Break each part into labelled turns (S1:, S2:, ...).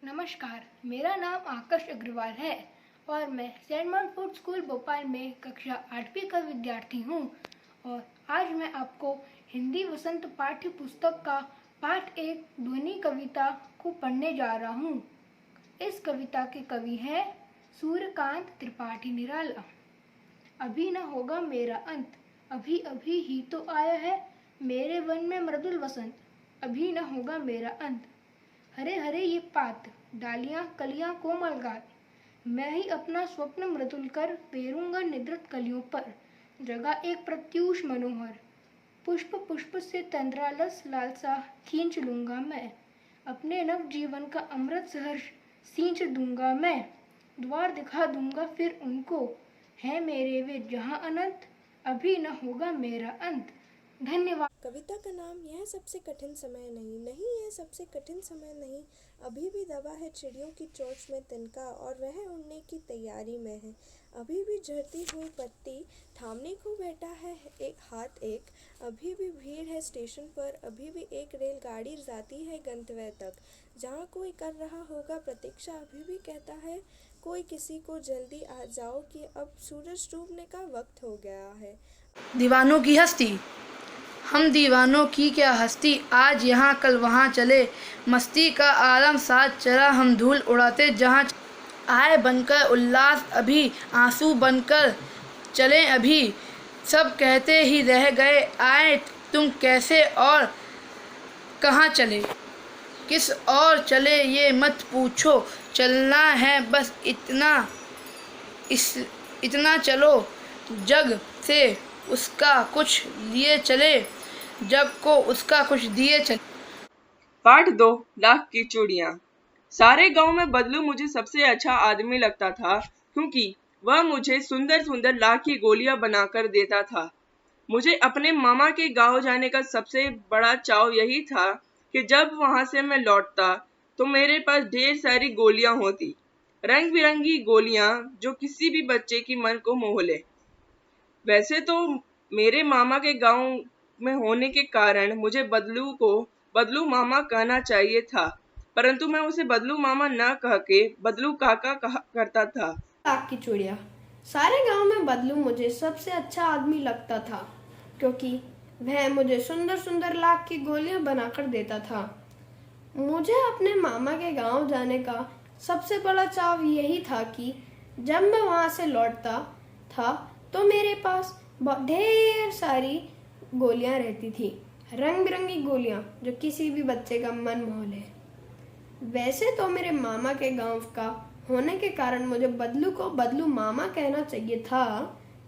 S1: नमस्कार, मेरा नाम आकाश अग्रवाल है और मैं Saint Mount Food School Bhopal में कक्षा 8वीं का विद्यार्थी हूँ। और आज मैं आपको हिंदी वसंत पाठ्य पुस्तक का पाठ 1 ध्वनि कविता को पढ़ने जा रहा हूँ। इस कविता के कवि हैं सूर्यकांत त्रिपाठी निराला। अभी न होगा मेरा अंत, अभी अभी ही तो आया है मेरे वन में मृदुल वसंत, अभी न होगा मेरा अंत। हरे हरे ये पात, डालियां कलियां कोमल गात, मैं ही अपना स्वप्न मृदुल कर पेरूंगा निद्रित कलियों पर। जगा एक प्रत्यूष मनोहर, पुष्प पुष्प से तंद्रालस लालसा खींच लूंगा मैं, अपने नव जीवन का अमृत सहर्ष सींच दूंगा मैं। द्वार दिखा दूंगा फिर उनको, है मेरे वे जहां अनंत, अभी न होगा मेरा अंत। धन्यवाद।
S2: कविता का नाम यह सबसे कठिन समय नहीं यह सबसे कठिन समय नहीं, अभी भी दबा है चिड़ियों की चोंच में तिनका और वह उड़ने की तैयारी में है। अभी भी झड़ती हुई पत्ती थामने को बैठा है एक हाथ एक, अभी भी भीड़ है स्टेशन पर, अभी भी एक रेलगाड़ी जाती है गंतव्य तक जहाँ कोई कर रहा होगा प्रतीक्षा। अभी भी कहता है कोई किसी को जल्दी आ जाओ कि अब सूरज डूबने का वक्त हो गया है।
S3: दीवानों की हस्ती, हम दीवानों की क्या हस्ती, आज यहाँ कल वहाँ चले, मस्ती का आलम साथ चला, हम धूल उड़ाते जहाँ आए बनकर उल्लास, अभी आंसू बनकर चले अभी, सब कहते ही रह गए आए तुम कैसे और कहाँ चले, किस और चले ये मत पूछो, चलना है बस इतना चलो, जग से उसका कुछ लिए चले, जग को उसका कुछ दिए चले।
S4: पाठ 2 लाख की चूड़ियां। सारे गांव में बदलू मुझे सबसे अच्छा आदमी लगता था, क्योंकि वह मुझे सुंदर सुंदर लाख की गोलियां बनाकर देता था। मुझे अपने मामा के गांव जाने का सबसे बड़ा चाव यही था कि जब वहां से मैं लौटता तो मेरे पास ढेर सारी गोलियां होती, रंग बिरंगी गोलियां जो किसी भी बच्चे की मन को मोह ले। वैसे तो मेरे मामा के गांव में होने के कारण मुझे बदलू को बदलू मामा कहना चाहिए था, परंतु मैं उसे बदलू मामा न कह के बदलू काका कहा करता था।
S1: लाख की चूड़ियां। सारे गांव में बदलू मुझे सबसे अच्छा आदमी लगता था, क्योंकि वह मुझे सुंदर सुंदर लाख की गोलियां बनाकर देता था। मुझे अपने मामा के गांव जाने का सबसे बड़ा चाव यही था कि जब मैं वहां से लौटता था तो मेरे पास ढेर सारी गोलियां रहती थी, रंग बिरंगी गोलियां जो किसी भी बच्चे का मन मोह ले। वैसे तो मेरे मामा के गांव का होने के कारण मुझे बदलू को बदलू मामा कहना चाहिए था,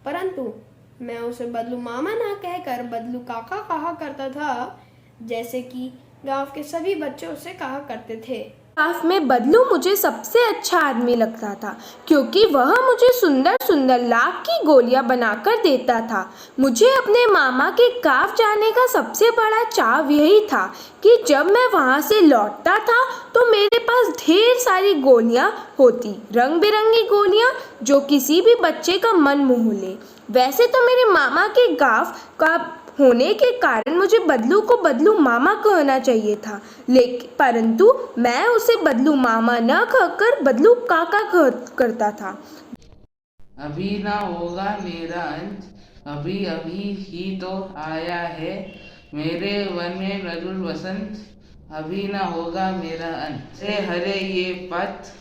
S1: परंतु मैं उसे बदलू मामा ना कहकर बदलू काका कहा करता था, जैसे कि गांव के सभी बच्चे उसे कहा करते थे।
S2: काफ में बदलू मुझे सबसे अच्छा आदमी लगता था, क्योंकि वह मुझे सुंदर सुंदर लाख की गोलियां बनाकर देता था। मुझे अपने मामा के काफ जाने का सबसे बड़ा चाव यही था कि जब मैं वहां से लौटता था तो मेरे पास ढेर सारी गोलियां होती, रंग बिरंगी गोलियां जो किसी भी बच्चे का मन मोह ले। वैसे तो मेरे मामा के गांव का होने के कारण मुझे बदलू को बदलू मामा कहना चाहिए था, लेकिन परंतु मैं उसे बदलू मामा न कहकर बदलू काका करता था।
S5: अभी ना होगा मेरा अंत, अभी अभी ही तो आया है मेरे वन में मृदुल वसंत, अभी ना होगा मेरा अंत। हरे हरे ये पत,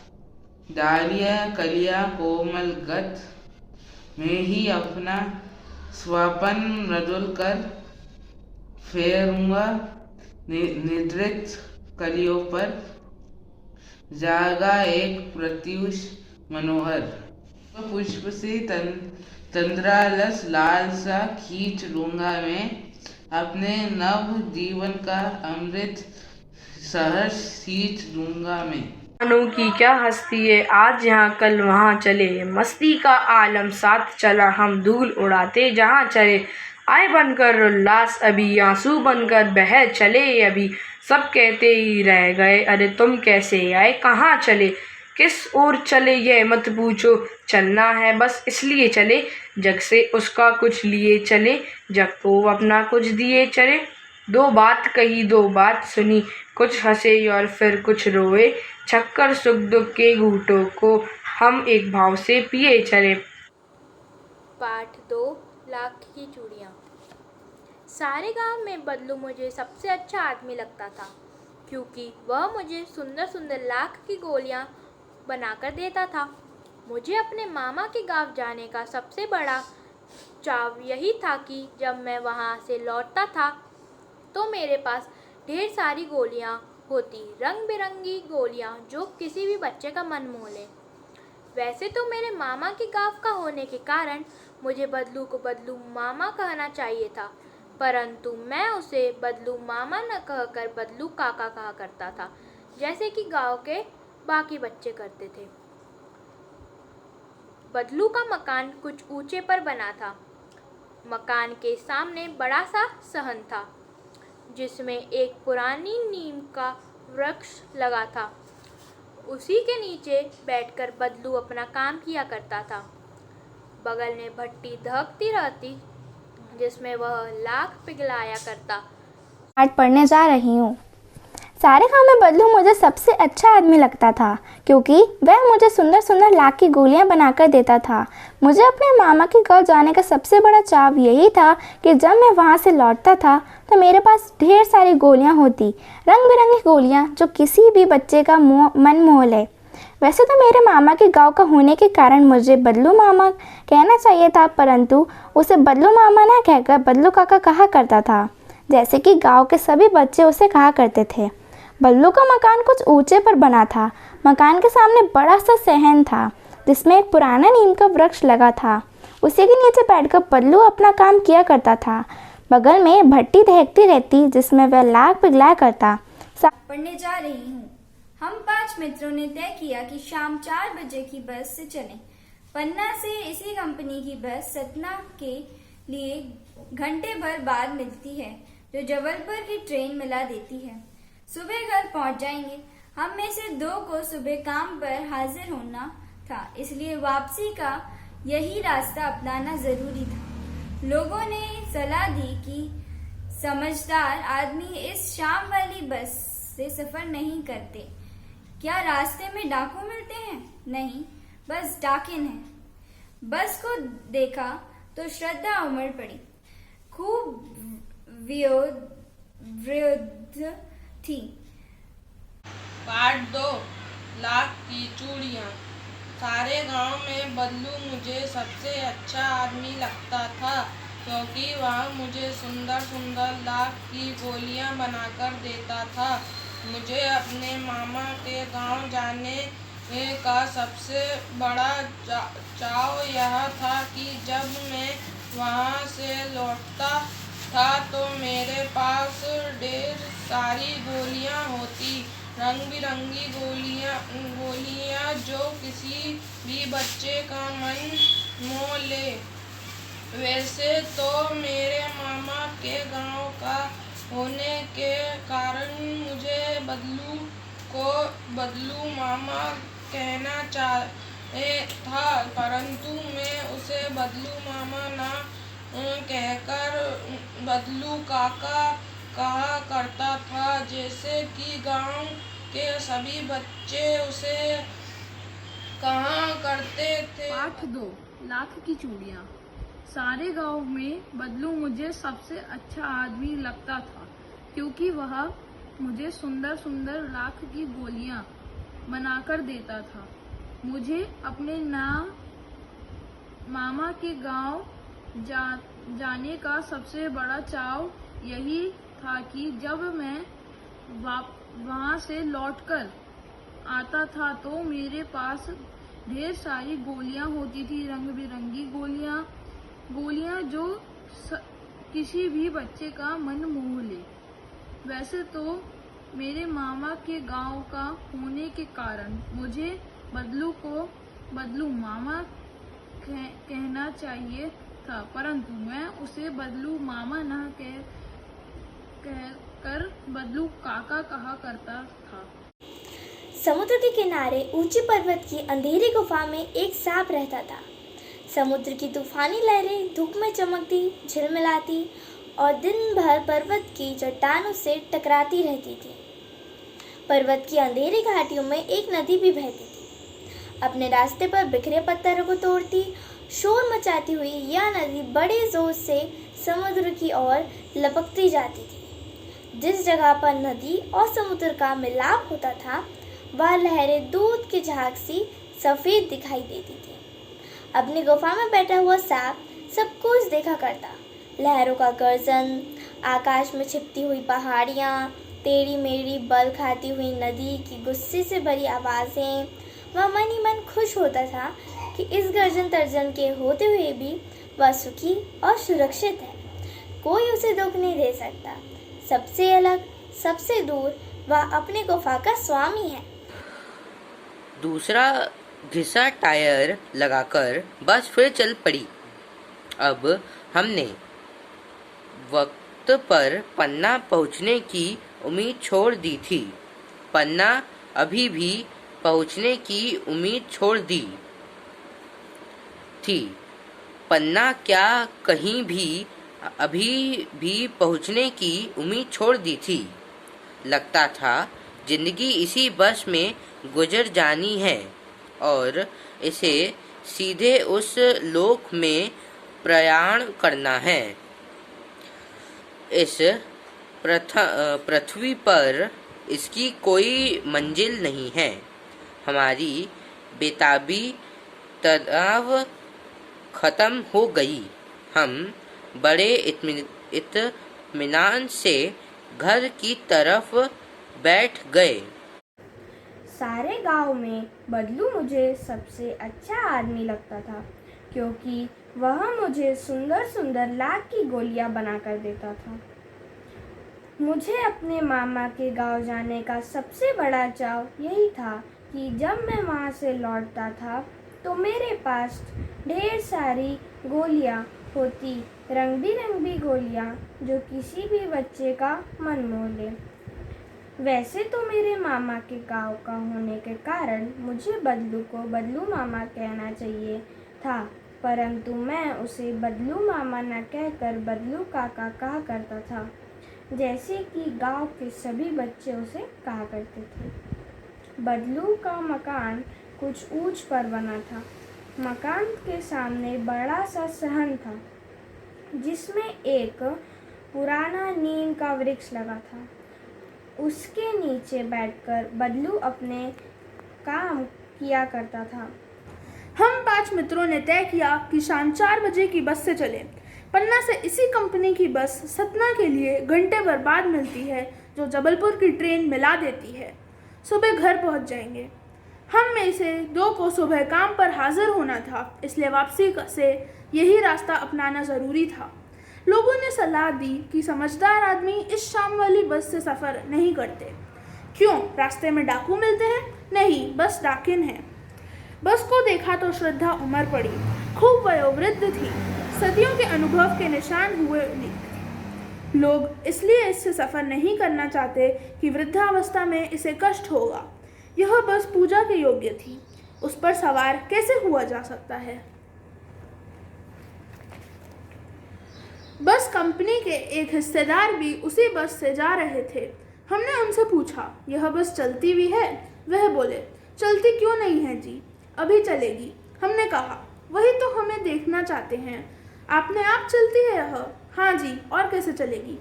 S5: डालियां कलियां कोमल गत, मैं ही अपना स्वपन मृदुल कर फेरूंगा निद्रित कलियों पर। जागा एक प्रत्युष मनोहर, पुष्प से तंद्रालस लाल सा खींच लूंगा मैं, अपने नव जीवन का अमृत सहर्ष सींच लूंगा मैं।
S3: दीवानों की क्या हस्ती है, आज यहाँ कल वहाँ चले, मस्ती का आलम साथ चला, हम धूल उड़ाते जहाँ चले, आए बनकर उल्लास अभी आंसू बनकर बह चले अभी, सब कहते ही रह गए अरे तुम कैसे आए कहाँ चले, किस ओर चले ये मत पूछो, चलना है बस इसलिए चले, जग से उसका कुछ लिए चले, जग को अपना कुछ दिए चले। दो बात कही दो बात सुनी, कुछ हंसे और फिर कुछ रोए, छक्कर सुख दुख के घूंटों को हम एक भाव से पिए चले।
S2: पाठ 2 लाख की चूड़ियाँ। सारे गांव में बदलू मुझे सबसे अच्छा आदमी लगता था, क्योंकि वह मुझे सुंदर सुंदर लाख की गोलियां बनाकर देता था। मुझे अपने मामा के गांव जाने का सबसे बड़ा चाव यही था कि जब मैं वहां से लौटता था तो मेरे पास ढेर सारी गोलियां होती, रंग बिरंगी गोलियां जो किसी भी बच्चे का मन मोह ले। वैसे तो मेरे मामा के गांव का होने के कारण मुझे बदलू को बदलू मामा कहना चाहिए था, परंतु मैं उसे बदलू मामा न कहकर बदलू काका कहा करता था, जैसे कि गांव के बाकी बच्चे करते थे। बदलू का मकान कुछ ऊंचे पर बना था। मकान के सामने बड़ा सा सहन था, जिसमें एक पुरानी नीम का वृक्ष लगा था। उसी के नीचे बैठकर बदलू अपना काम किया करता था। बगल में भट्टी दहकती रहती, जिसमें वह लाख पिघलाया करता।
S6: आज पढ़ने जा रही हूँ। सारे गाँव में बदलू मुझे सबसे अच्छा आदमी लगता था, क्योंकि वह मुझे सुंदर सुंदर लाख की गोलियां बनाकर देता था। मुझे अपने मामा के गांव जाने का सबसे बड़ा चाव यही था कि जब मैं वहां से लौटता था तो मेरे पास ढेर सारी गोलियां होती, रंग बिरंगी गोलियां जो किसी भी बच्चे का मन मोह ले। वैसे तो मेरे मामा के गाँव का होने के कारण मुझे बदलू मामा कहना चाहिए था, परंतु उसे बदलू मामा ना कहकर बदलू काका कहा करता था, जैसे कि गाँव के सभी बच्चे उसे कहा करते थे। बदलू का मकान कुछ ऊंचे पर बना था। मकान के सामने बड़ा सा सहन था, जिसमें एक पुराना नीम का वृक्ष लगा था। उसी के नीचे बैठकर बदलू अपना काम किया करता था। बगल में भट्टी दहकती रहती, जिसमें वह लाख पिघलाया करता।
S7: पढ़ने जा रही हूँ। हम 5 मित्रों ने तय किया कि शाम 4 बजे की बस से चलें। पन्ना से इसी कंपनी की बस सतना के लिए घंटे भर बाद मिलती है, जो जबलपुर की ट्रेन मिला देती है। सुबह घर पहुंच जाएंगे। हम में से 2 को सुबह काम पर हाजिर होना था, इसलिए वापसी का यही रास्ता अपनाना जरूरी था। लोगों ने सलाह दी कि समझदार आदमी इस शाम वाली बस से सफर नहीं करते। क्या रास्ते में डाकू मिलते हैं? नहीं, बस डाकिन है। बस को देखा तो श्रद्धा उमड़ पड़ी। खूब वृद्ध थी।
S8: पाठ 2 लाख की चूड़ियाँ। सारे गांव में बदलू मुझे सबसे अच्छा आदमी लगता था, क्योंकि वह मुझे सुंदर सुंदर लाख की गोलियां बनाकर देता था। मुझे अपने मामा के गांव जाने का सबसे बड़ा चाव यह था कि जब मैं वहां से लौटता था तो मेरे पास ढेर सारी गोलियां होती, रंग बिरंगी गोलियां जो किसी भी बच्चे का मन मोह ले। वैसे तो मेरे मामा के गांव का होने के कारण मुझे बदलू को बदलू मामा कहना चाहे था, परंतु मैं उसे बदलू मामा ना कहकर बदलू काका कहा करता था, जैसे कि गांव के सभी बच्चे उसे कहा करते थे।
S1: पाठ 2 लाख की चूड़ियाँ। सारे गांव में बदलू मुझे सबसे अच्छा आदमी लगता था, क्योंकि वह मुझे सुंदर सुंदर लाख की गोलियां बनाकर देता था। मुझे अपने मामा के गांव जाने का सबसे बड़ा चाव यही था कि जब मैं वहां से लौटकर आता था तो मेरे पास ढेर सारी गोलियां होती थी, रंग बिरंगी गोलियां जो किसी भी बच्चे का मन मोह ले। वैसे तो मेरे मामा के गांव का होने के कारण मुझे बदलू को बदलू मामा कहना चाहिए था, परंतु मैं उसे बदलू मामा न कहकर बदलू काका कहा करता था।
S6: समुद्र के किनारे ऊंची पर्वत की अंधेरी गुफा में एक सांप रहता था। समुद्र की तूफानी लहरें धूप में चमकती, झिलमिलाती
S7: और दिन भर पर्वत की चट्टानों से टकराती रहती थी। पर्वत की अंधेरी घाटियों में एक नदी भी बहती थी। अपने रास्ते पर बिखरे पत्थरों को तोड़ती, शोर मचाती हुई यह नदी बड़े जोर से समुद्र की ओर लपकती जाती थी। जिस जगह पर नदी और समुद्र का मिलाप होता था, वह लहरें दूध की झाग सी सफ़ेद दिखाई देती थी। अपनी गुफा में बैठा हुआ सांप सब कुछ देखा करता। लहरों का गर्जन, आकाश में छिपती हुई पहाड़ियाँ, टेढ़ी मेढ़ी बल खाती हुई नदी की गुस्से से भरी आवाज़ें। वह मन ही मन खुश होता था कि इस गर्जन तर्जन के होते हुए भी वह सुखी और सुरक्षित है। कोई उसे दुख नहीं दे सकता। सबसे अलग, सबसे दूर वह अपनी गुफा का स्वामी है।
S9: दूसरा घिसा टायर लगाकर बस फिर चल पड़ी। अब हमने वक्त पर पन्ना पहुंचने की उम्मीद छोड़ दी थी। पन्ना अभी भी पहुंचने की उम्मीद छोड़ दी थी। पन्ना क्या कहीं भी अभी भी पहुंचने की उम्मीद छोड़ दी थी। लगता था जिंदगी इसी बस में गुजर जानी है और इसे सीधे उस लोक में प्रयाण करना है। इस पृथ्वी पर इसकी कोई मंजिल नहीं है। हमारी बेताबी तनाव खत्म हो गई। हम बड़े इत्मीनान से घर की तरफ बैठ गए।
S2: सारे गांव में बदलू मुझे सबसे अच्छा आदमी लगता था, क्योंकि वह मुझे सुंदर सुंदर लाख की गोलियां बनाकर देता था। मुझे अपने मामा के गांव जाने का सबसे बड़ा चाव यही था कि जब मैं वहां से लौटता था तो मेरे पास ढेर सारी गोलियां होती, रंग बिरंगी गोलियां जो किसी भी बच्चे का मन मोह ले। वैसे तो मेरे मामा के गांव का होने के कारण मुझे बदलू को बदलू मामा कहना चाहिए था, परंतु मैं उसे बदलू मामा न कहकर बदलू काका कहा करता था, जैसे कि गांव के सभी बच्चे उसे कहा करते थे। बदलू का मकान कुछ ऊंच पर बना था। मकान के सामने बड़ा सा सहन था, जिसमें एक पुराना नीम का वृक्ष लगा था। उसके नीचे बैठकर बदलू अपने काम किया करता था।
S1: हम 5 मित्रों ने तय किया कि शाम 4 बजे की बस से चलें। पन्ना से इसी कंपनी की बस सतना के लिए घंटे भर बाद मिलती है, जो जबलपुर की ट्रेन मिला देती है। सुबह घर पहुंच जाएंगे। हम में से 2 को सुबह काम पर हाजिर होना था, इसलिए वापसी से यही रास्ता अपनाना ज़रूरी था। लोगों ने सलाह दी कि समझदार आदमी इस शाम वाली बस से सफ़र नहीं करते। क्यों, रास्ते में डाकू मिलते हैं? नहीं, बस डाकिन है। बस को देखा तो श्रद्धा उमर पड़ी। खूब वयोवृद्ध थी, सदियों के अनुभव के निशान हुए। लोग इसलिए इससे सफ़र नहीं करना चाहते कि वृद्धावस्था में इसे कष्ट होगा। यह बस पूजा के योग्य थी, उस पर सवार कैसे हुआ जा सकता है? बस कंपनी के एक हिस्सेदार भी उसी बस से जा रहे थे। हमने उनसे पूछा, यह बस चलती भी है? वह बोले, चलती क्यों नहीं है जी, अभी चलेगी। हमने कहा, वही तो हमें देखना चाहते हैं। आपने आप चलती है यह? हाँ जी, और कैसे चलेगी?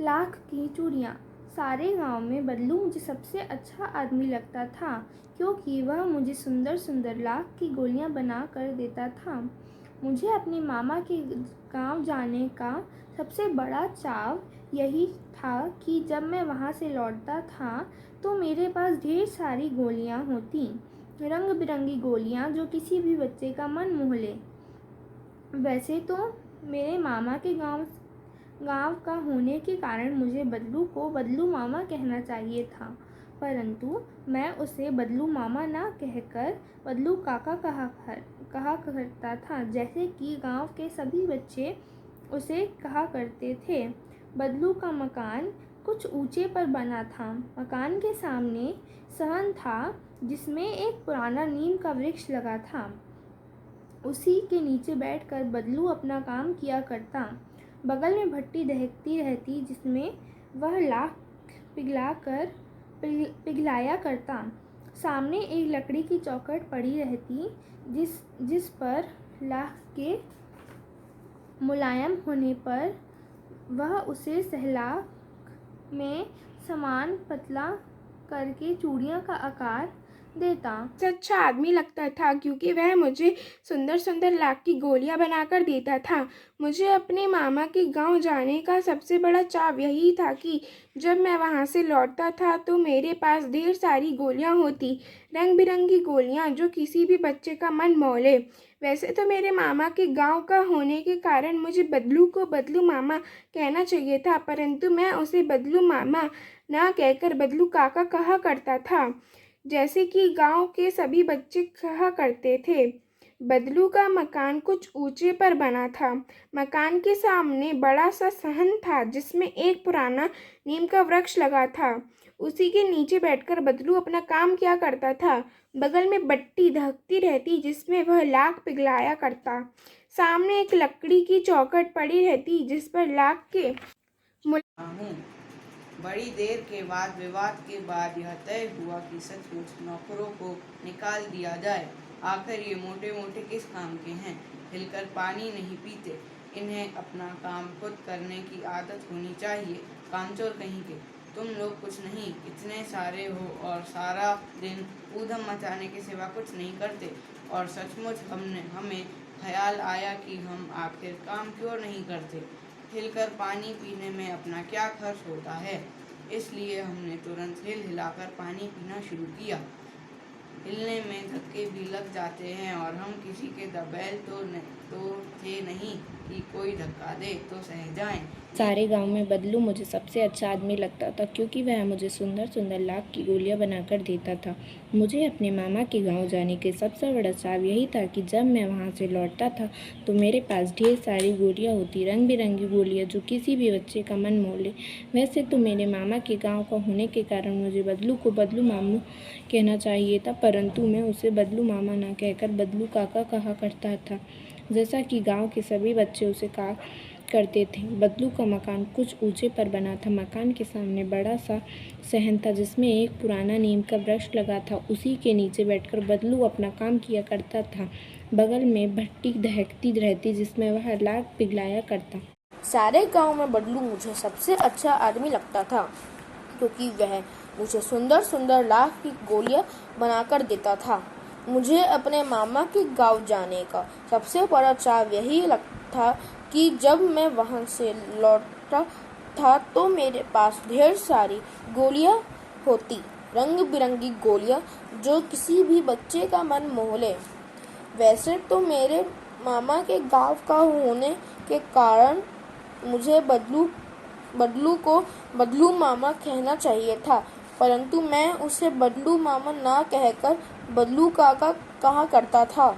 S2: लाख की चूड़ियाँ। सारे गांव में बदलू मुझे सबसे अच्छा आदमी लगता था, क्योंकि वह मुझे सुंदर सुंदर लाख की गोलियां बना कर देता था। मुझे अपने मामा के गांव जाने का सबसे बड़ा चाव यही था कि जब मैं वहां से लौटता था तो मेरे पास ढेर सारी गोलियां होती, रंग बिरंगी गोलियां जो किसी भी बच्चे का मन मोह ले। वैसे तो मेरे मामा के गांव का होने के कारण मुझे बदलू को बदलू मामा कहना चाहिए था, परंतु मैं उसे बदलू मामा ना कहकर बदलू काका कहा करता था, जैसे कि गांव के सभी बच्चे उसे कहा करते थे। बदलू का मकान कुछ ऊंचे पर बना था। मकान के सामने सहन था, जिसमें एक पुराना नीम का वृक्ष लगा था। उसी के नीचे बैठकर बदलू अपना काम किया करता।
S6: बगल में भट्टी दहकती रहती जिसमें वह लाख पिघलाया करता। सामने एक लकड़ी की चौखट पड़ी रहती जिस पर लाख के मुलायम होने पर वह उसे सहलाक में समान पतला करके चूड़ियों का आकार देता।
S2: सबसे अच्छा आदमी लगता था क्योंकि वह मुझे सुंदर सुंदर लाख की गोलियां बनाकर देता था। मुझे अपने मामा के गांव जाने का सबसे बड़ा चाव यही था कि जब मैं वहां से लौटता था तो मेरे पास ढेर सारी गोलियां होती, रंग बिरंगी गोलियां जो किसी भी बच्चे का मन मोह ले। वैसे तो मेरे मामा के गांव का होने के कारण मुझे बदलू को बदलू मामा कहना चाहिए था, परंतु मैं उसे बदलू मामा ना कहकर बदलू काका कहा करता था, जैसे कि गांव के सभी बच्चे कहा करते थे। बदलू का मकान कुछ ऊंचे पर बना था। मकान के सामने बड़ा सा सहन था जिसमें एक पुराना नीम का वृक्ष लगा था। उसी के नीचे बैठकर बदलू अपना काम किया करता था। बगल में भट्टी दहकती रहती जिसमें वह लाख पिघलाया करता। सामने एक लकड़ी की चौखट पड़ी रहती जिस पर लाख के
S5: हूँ। बड़ी देर के बाद विवाद के बाद यह तय हुआ कि सचमुच नौकरों को निकाल दिया जाए। आखिर ये मोटे मोटे किस काम के हैं, हिलकर पानी नहीं पीते, इन्हें अपना काम खुद करने की आदत होनी चाहिए। कामचोर कहीं के, तुम लोग कुछ नहीं, इतने सारे हो और सारा दिन ऊधम मचाने के सिवा कुछ नहीं करते। और सचमुच हमें ख्याल आया कि हम आखिर काम क्यों नहीं करते। हिलकर पानी पीने में अपना क्या खर्च होता है, इसलिए हमने तुरंत हिलाकर पानी पीना शुरू किया। हिलने में धक्के भी लग जाते हैं और हम किसी के दबैल तो थे नहीं कि कोई धक्का दे तो सह जाएं।
S10: सारे गांव में बदलू मुझे सबसे अच्छा आदमी लगता था क्योंकि वह मुझे सुंदर सुंदर लाख की गोलियां बनाकर देता था। मुझे अपने मामा के गांव जाने के सबसे बड़ा चाव यही था कि जब मैं वहां से लौटता था तो मेरे पास ढेर सारी गोलियां होती, रंग बिरंगी गोलियां जो किसी भी बच्चे का मन मोह ले। वैसे तो मेरे मामा के गाँव का होने के कारण मुझे बदलू को बदलू मामू कहना चाहिए था, परंतु मैं उसे बदलू मामा ना कहकर बदलू काका कहा करता था, जैसा कि गांव के सभी बच्चे उसे कहा करते थे। बदलू का मकान कुछ ऊंचे पर बना था। मकान के सामने बड़ा सा सहन था जिसमें एक पुराना नीम का वृक्ष लगा था। उसी के नीचे बैठकर बदलू अपना काम किया करता था। बगल में भट्टी दहकती रहती जिसमें वह लाख पिघलाया करता।
S11: सारे गांव में बदलू मुझे सबसे अच्छा आदमी लगता था क्योंकि वह मुझे सुंदर सुंदर लाख की गोलियां बनाकर देता था। मुझे अपने मामा के गांव जाने का सबसे बड़ा चाव यही था कि जब मैं वहां से लौटता था तो मेरे पास ढेर सारी गोलियां होती, रंग बिरंगी गोलियां जो किसी भी बच्चे का मन मोह ले। वैसे तो मेरे मामा के गांव का होने के कारण मुझे बदलू को बदलू मामा कहना चाहिए था, परंतु मैं उसे बदलू मामा ना कहकर बदलू काका कहा करता था,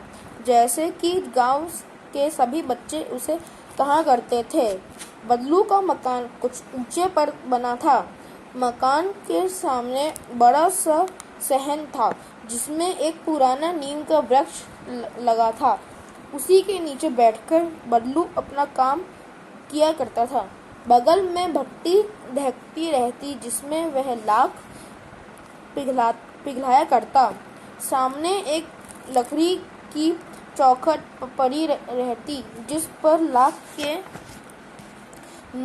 S11: जैसे कि गांव के सभी बच्चे उसे कहा करते थे। बदलू का मकान कुछ ऊंचे पर बना था। मकान के सामने बड़ा सा सहन था जिसमें एक पुराना नीम का वृक्ष लगा था। उसी के नीचे बैठकर बदलू अपना काम किया करता था। बगल में भट्टी दहकती रहती जिसमें वह लाख पिघलाया करता। सामने एक लकड़ी की चौखट पड़ी रहती जिस पर लाख के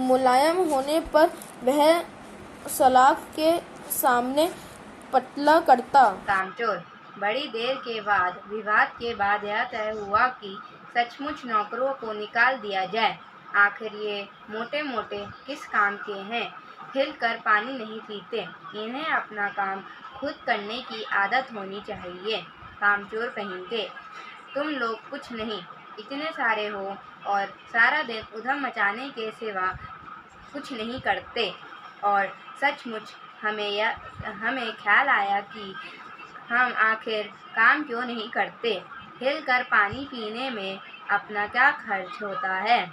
S11: मुलायम होने पर वह सलाख के सामने पतला करता।
S12: कामचोर। बड़ी देर के बाद विवाद के बाद यह तय हुआ कि सचमुच नौकरों को निकाल दिया जाए। आखिर ये मोटे मोटे किस काम के हैं, हिलकर पानी नहीं पीते, इन्हें अपना काम खुद करने की आदत होनी चाहिए। कामचोर कहेंगे, तुम लोग कुछ नहीं, इतने सारे हो और सारा दिन उधम मचाने के सिवा कुछ नहीं करते। और सचमुच हमें ख्याल आया कि हम आखिर काम क्यों नहीं करते। हिलकर पानी पीने में अपना क्या खर्च होता है,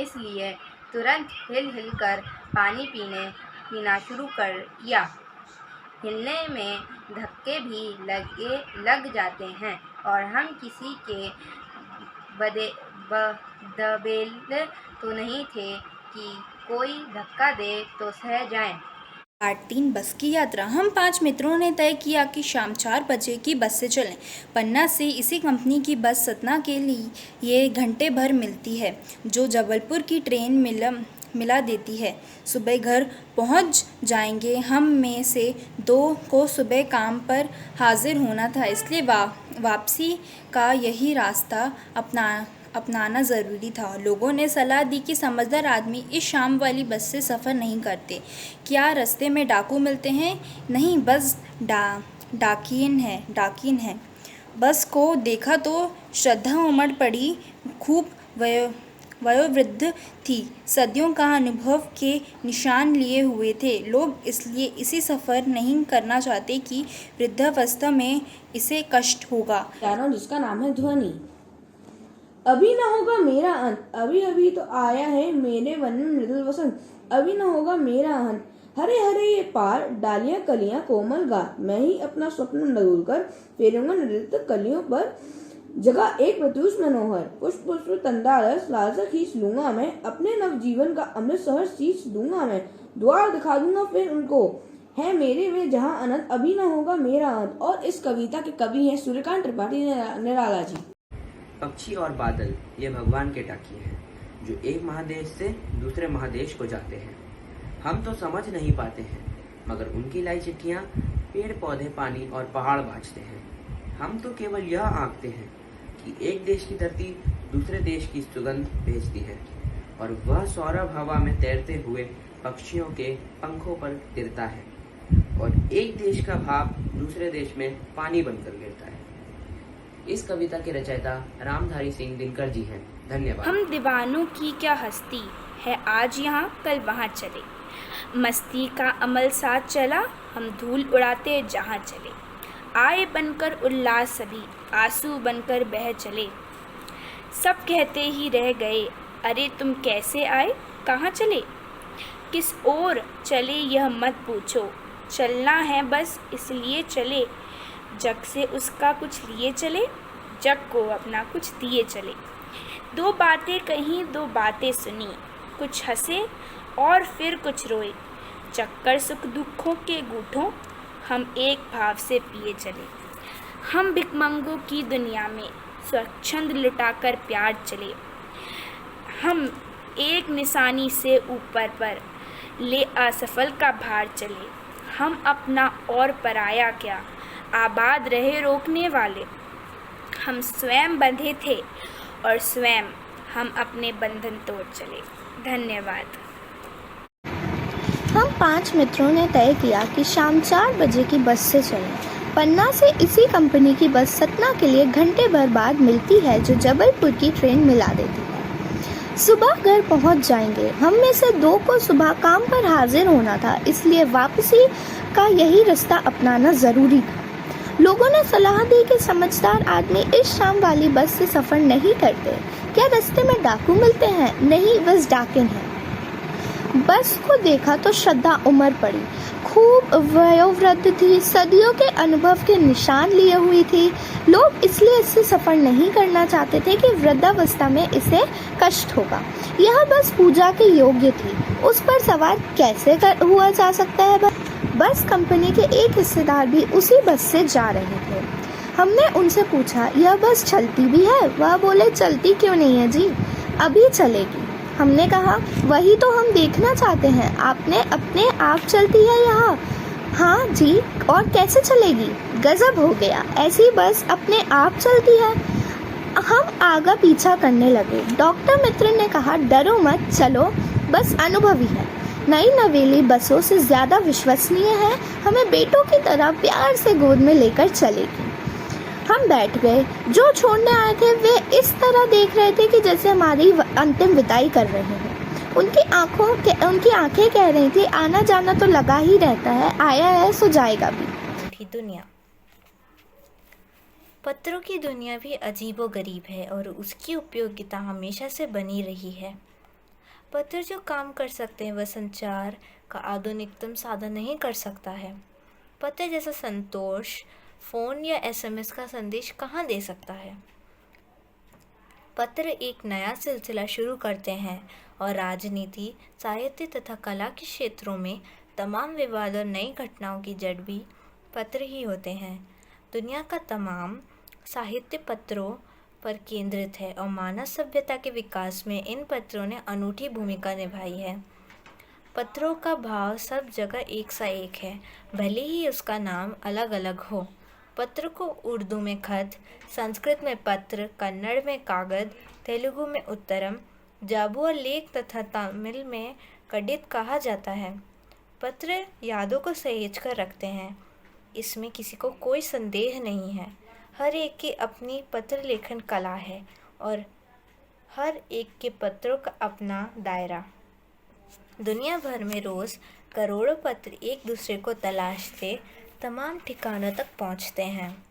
S12: इसलिए तुरंत हिलकर पानी पीना शुरू कर दिया। हिलने में धक्के भी लग जाते हैं और हम किसी के बदबेल तो नहीं थे कि कोई धक्का दे तो सह जाएं।
S7: 8-3 बस की यात्रा। हम 5 मित्रों ने तय किया कि शाम 4 बजे की बस से चलें। पन्ना से इसी कंपनी की बस सतना के लिए घंटे भर मिलती है, जो जबलपुर की ट्रेन मिला देती है। सुबह घर पहुंच जाएंगे। हम में से 2 को सुबह काम पर हाजिर होना था, इसलिए वापसी का यही रास्ता अपनाना ज़रूरी था। लोगों ने सलाह दी कि समझदार आदमी इस शाम वाली बस से सफ़र नहीं करते। क्या रास्ते में डाकू मिलते हैं? नहीं, बस डाकिन है। बस को देखा तो श्रद्धा उमड़ पड़ी। खूब वयोवृद्ध थी, सदियों का अनुभव के निशान लिए हुए थे। लोग इसलिए इसी सफ़र नहीं करना चाहते कि वृद्धावस्था में इसे कष्ट होगा।
S11: जिसका नाम है ध्वनि। अभी न होगा मेरा अंत, अभी अभी तो आया है मेरे वन में मृदुल वसंत। अभी न होगा मेरा अंत, हरे हरे ये पार, डालियां कलियां कोमल गार। मैं ही अपना स्वप्न डोल कर फेरूंगा नृत्य कलियों पर। जगह एक प्रत्युष मनोहर, पुष्प पुष्प तंदारस लालसा खींच लूंगा मैं। अपने नवजीवन का अमृत सहर सींच दूंगा मैं। द्वार दिखा दूंगा फिर उनको, है मेरे वे जहां अनंत। अभी न होगा मेरा अंत। और इस कविता के कवि हैं सूर्यकांत त्रिपाठी निराला जी।
S13: पक्षी और बादल ये भगवान के टाकिए हैं, जो एक महादेश से दूसरे महादेश को जाते हैं। हम तो समझ नहीं पाते हैं, मगर उनकी लाई चिट्ठियाँ पेड़ पौधे पानी और पहाड़ बाँचते हैं। हम तो केवल यह आंकते हैं कि एक देश की धरती दूसरे देश की सुगंध भेजती है, और वह सौरभ हवा में तैरते हुए पक्षियों के पंखों पर गिरता है, और एक देश का भाप दूसरे देश में पानी बनकर गिरता है। इस कविता के रचयिता रामधारी सिंह दिनकर जी हैं। धन्यवाद।
S6: हम दीवानों की क्या हस्ती है, आज यहाँ कल वहाँ चले। मस्ती का अमल साथ चला, हम धूल उड़ाते जहाँ चले। आए बनकर उल्लास सभी, आंसू बनकर बह चले। सब कहते ही रह गए, अरे तुम कैसे आए, कहाँ चले। किस ओर चले यह मत पूछो, चलना है बस इसलिए चले। जग से उसका कुछ लिए चले, जग को अपना कुछ दिए चले। 2 बातें कहीं 2 बातें सुनी, कुछ हंसे और फिर कुछ रोए। चक्कर सुख दुखों के गूठों, हम एक भाव से पिए चले। हम भिखमंगों की दुनिया में स्वच्छंद लुटाकर प्यार चले। हम एक निशानी से ऊपर पर ले असफल का भार चले। हम अपना और पराया क्या, आबाद रहे रोकने वाले। हम स्वयं बंधे थे और स्वयं हम अपने बंधन तोड़ चले। धन्यवाद। हम 5 मित्रों ने तय किया कि शाम 4 बजे की बस से चलें। पन्ना से इसी कंपनी की बस सतना के लिए घंटे भर बाद मिलती है, जो जबलपुर की ट्रेन मिला देती है। सुबह घर पहुंच जाएंगे। हम में से 2 को सुबह काम पर हाजिर होना था, इसलिए वापसी का यही रास्ता अपनाना ज़रूरी था। लोगों ने सलाह दी कि समझदार आदमी इस शाम वाली बस से सफ़र नहीं करते। क्या रास्ते में डाकू मिलते हैं? नहीं, बस डाकिन है। बस को देखा तो श्रद्धा उमड़ पड़ी। खूब वयोवृद्ध थी, सदियों के अनुभव के निशान लिए हुई थी। लोग इसलिए इससे सफ़र नहीं करना चाहते थे कि वृद्धावस्था में इसे कष्ट होगा। यह बस पूजा के योग्य थी, उस पर सवार कैसे हुआ जा सकता है। बस कंपनी के एक हिस्सेदार भी उसी बस से जा रहे थे। हमने उनसे पूछा, यह बस चलती भी है? वह बोले, चलती क्यों नहीं है जी, अभी चलेगी। हमने कहा, वही तो हम देखना चाहते हैं, आपने अपने आप चलती है यहाँ? हाँ जी, और कैसे चलेगी? गजब हो गया, ऐसी बस अपने आप चलती है। हम आगे पीछा करने लगे। डॉक्टर मित्र ने कहा, डरो मत, चलो, बस अनुभवी है, नई नवेली बसों से ज़्यादा विश्वसनीय है, हमें बेटों की तरह प्यार से गोद में लेकर चलेगी। हम बैठ गए। जो छोड़ने आए थे वे इस तरह देख रहे थे कि जैसे हमारी अंतिम विदाई कर रहे हैं। उनकी आंखें कह रही थी, आना जाना तो लगा ही रहता है, आया है सो जाएगा भी।
S14: दुनिया। पत्रों की दुनिया भी अजीबोगरीब है और उसकी उपयोगिता हमेशा से बनी रही है। पत्र जो काम कर सकते हैं वह संचार का आधुनिकतम साधन नहीं कर सकता है। पत्र जैसा संतोष फ़ोन या SMS का संदेश कहाँ दे सकता है। पत्र एक नया सिलसिला शुरू करते हैं और राजनीति, साहित्य तथा कला के क्षेत्रों में तमाम विवाद और नई घटनाओं की जड़ भी पत्र ही होते हैं। दुनिया का तमाम साहित्य पत्रों पर केंद्रित है और मानव सभ्यता के विकास में इन पत्रों ने अनूठी भूमिका निभाई है। पत्रों का भाव सब जगह एक सा एक है, भले ही उसका नाम अलग अलग हो। पत्र को उर्दू में खत, संस्कृत में पत्र, कन्नड़ में कागद, तेलुगु में उत्तरम, जाबू और लेख तथा तमिल में कडित कहा जाता है। पत्र यादों को सहेज कर रखते हैं, इसमें किसी को कोई संदेह नहीं है। हर एक की अपनी पत्र लेखन कला है और हर एक के पत्रों का अपना दायरा। दुनिया भर में रोज़ करोड़ों पत्र एक दूसरे को तलाशते तमाम ठिकानों तक पहुंचते हैं।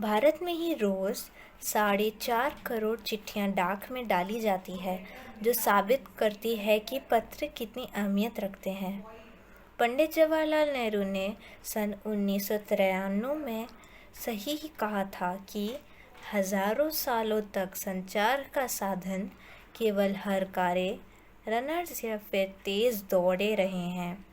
S14: भारत में ही रोज़ 4.5 करोड़ चिट्ठियां डाक में डाली जाती है, जो साबित करती है कि पत्र कितनी अहमियत रखते हैं। पंडित जवाहरलाल नेहरू ने सन 1993 में सही ही कहा था कि हजारों सालों तक संचार का साधन केवल हर कार्य रनर्स या फिर तेज दौड़े रहे हैं।